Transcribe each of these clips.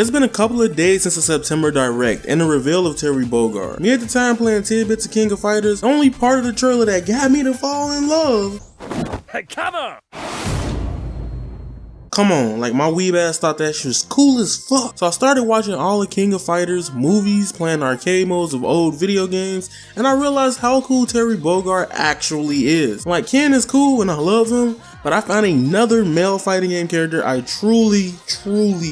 It's been a couple of days since the September Direct and the reveal of Terry Bogard. Me at the time playing tidbits of King of Fighters, the only part of the trailer that got me to fall in love. Hey, cover! Come on, like my weeb ass thought that shit was cool as fuck. So I started watching all the King of Fighters movies, playing arcade modes of old video games, and I realized how cool Terry Bogard actually is. Like, Ken is cool and I love him, but I found another male fighting game character I truly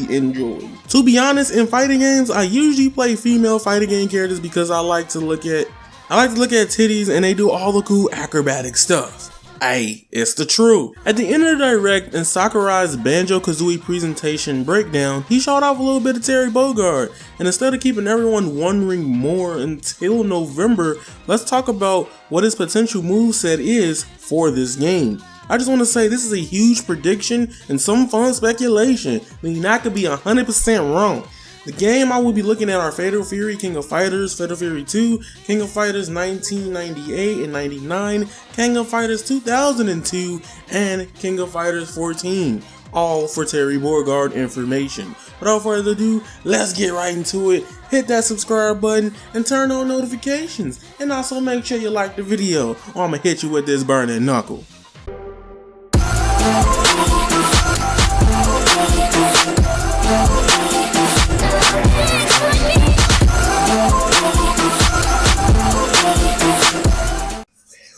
enjoy. To be honest, in fighting games, I usually play female fighting game characters because I like to look at titties and they do all the cool acrobatic stuff. Hey, it's the truth. At the end of the Direct and Sakurai's Banjo Kazooie presentation breakdown, he showed off a little bit of Terry Bogard, and instead of keeping everyone wondering more until November, let's talk about what his potential moveset is for this game. I just want to say this is a huge prediction and some fun speculation, meaning I could be 100% wrong. The game I will be looking at are Fatal Fury, King of Fighters, Fatal Fury 2, King of Fighters 1998 and 99, King of Fighters 2002, and King of Fighters 14. All for Terry Bogard information. Without further ado, let's get right into it. Hit that subscribe button and turn on notifications. And also make sure you like the video or I'ma hit you with this burning knuckle.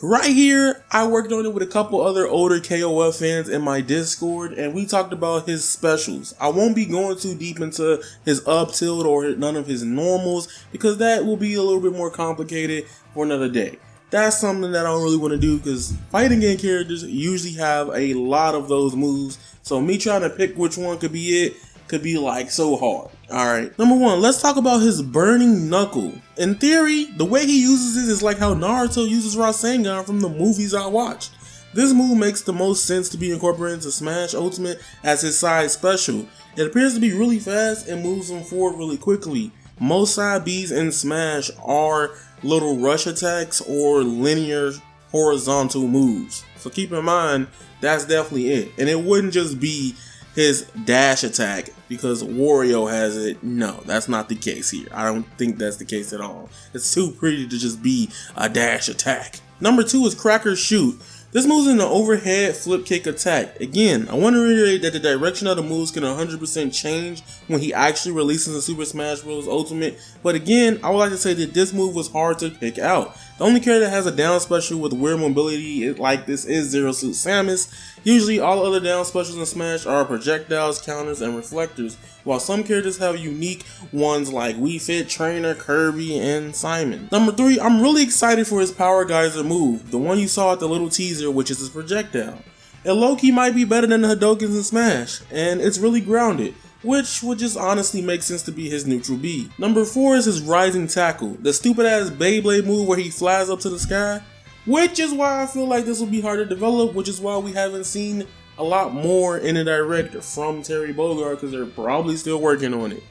Right here, I worked on it with a couple other older KOF fans in my Discord, and we talked about his specials. I won't be going too deep into his up tilt or none of his normals, because that will be a little bit more complicated for another day. That's something that I don't really want to do, because fighting game characters usually have a lot of those moves, so me trying to pick which one could be it could be like so hard. Alright, number one, let's talk about his burning knuckle. In theory, the way he uses it is like how Naruto uses Rasengan from the movies I watched. This move makes the most sense to be incorporated into Smash Ultimate as his side special. It appears to be really fast and moves him forward really quickly. Most side Bs in Smash are little rush attacks or linear horizontal moves. So keep in mind, that's definitely it. And it wouldn't just be his dash attack because Wario has it. No, that's not the case here. I don't think that's the case at all. It's too pretty to just be a dash attack. Number two is Cracker Shoot. This moves in an overhead flip kick attack. Again, I want to reiterate that the direction of the moves can 100% change when he actually releases the Super Smash Bros. Ultimate, but again, I would like to say that this move was hard to pick out. The only character that has a down special with weird mobility like this is Zero Suit Samus. Usually all other down specials in Smash are projectiles, counters, and reflectors, while some characters have unique ones like Wii Fit, Trainer, Kirby, and Simon. Number three, I'm really excited for his Power Geyser move, the one you saw at the little teaser, which is his projectile. It low-key might be better than the Hadokens in Smash, and it's really grounded, which would just honestly make sense to be his neutral B. Number four is his Rising Tackle, the stupid ass Beyblade move where he flies up to the sky, which is why I feel like this will be hard to develop, which is why we haven't seen a lot more in the Direct from Terry Bogard, because they're probably still working on it.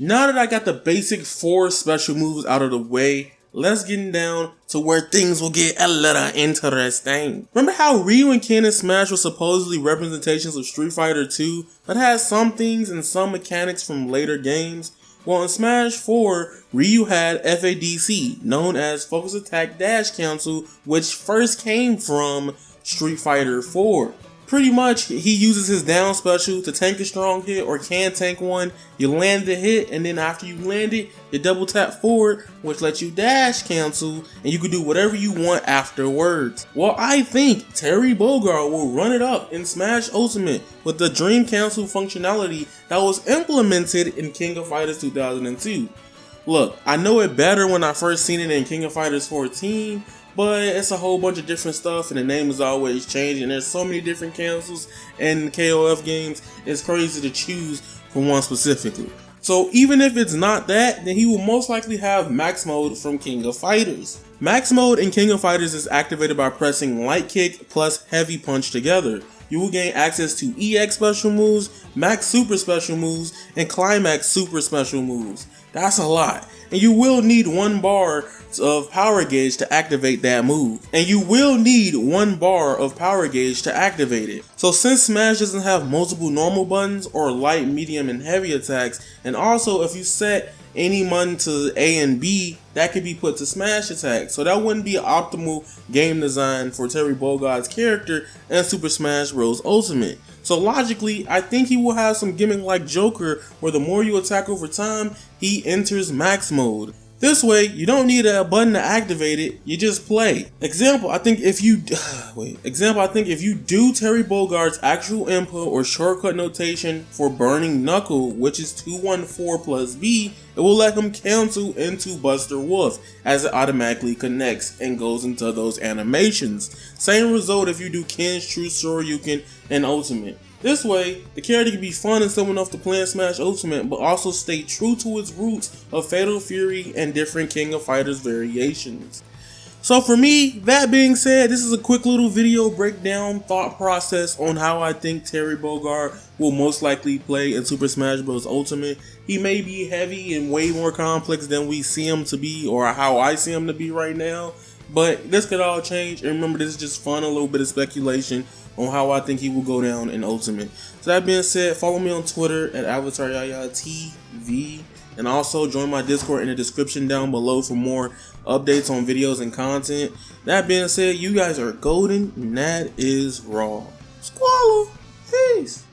Now that I got the basic 4 special moves out of the way, let's get down to where things will get a little interesting. Remember how Ryu and Ken in Smash were supposedly representations of Street Fighter 2, but had some things and some mechanics from later games? Well, in Smash 4, Ryu had FADC, known as Focus Attack Dash Cancel, which first came from Street Fighter 4. Pretty much, he uses his down special to tank a strong hit or can tank one. You land the hit, and then after you land it, you double tap forward, which lets you dash cancel, and you can do whatever you want afterwards. Well, I think Terry Bogard will run it up in Smash Ultimate with the Dream Cancel functionality that was implemented in King of Fighters 2002. Look, I know it better when I first seen it in King of Fighters 14, but it's a whole bunch of different stuff and the name is always changing. There's so many different cancels in KOF games, it's crazy to choose from one specifically. So even if it's not that, then he will most likely have Max Mode from King of Fighters. Max Mode in King of Fighters is activated by pressing Light Kick plus Heavy Punch together. You will gain access to EX special moves, Max Super special moves, and Climax Super special moves. That's a lot. And you will need 1 bar of power gauge to activate that move. And you will need 1 bar of power gauge to activate it. So since Smash doesn't have multiple normal buttons or light, medium, and heavy attacks, and also if you set any button to A and B, that could be put to smash attack. So that wouldn't be an optimal game design for Terry Bogard's character in Super Smash Bros. Ultimate. So logically, I think he will have some gimmick like Joker, where the more you attack over time, he enters max mode. This way, you don't need a button to activate it, you just play. Example, I think if you do Terry Bogard's actual input or shortcut notation for burning Knuckle, which is 214 plus B, it will let him cancel into Buster Wolf as it automatically connects and goes into those animations. Same result if you do Ken's True Shoryuken and Ultimate. This way, the character can be fun and simple enough to play in Smash Ultimate, but also stay true to its roots of Fatal Fury and different King of Fighters variations. So for me, that being said, this is a quick little video breakdown thought process on how I think Terry Bogard will most likely play in Super Smash Bros. Ultimate. He may be heavy and way more complex than we see him to be, or how I see him to be right now, but this could all change. And remember, this is just fun, a little bit of speculation on how I think he will go down in Ultimate. So that being said, follow me on Twitter at AvatarYayaTV, and also join my Discord in the description down below for more updates on videos and content. That being said, you guys are golden, and that is raw. Squallow, peace.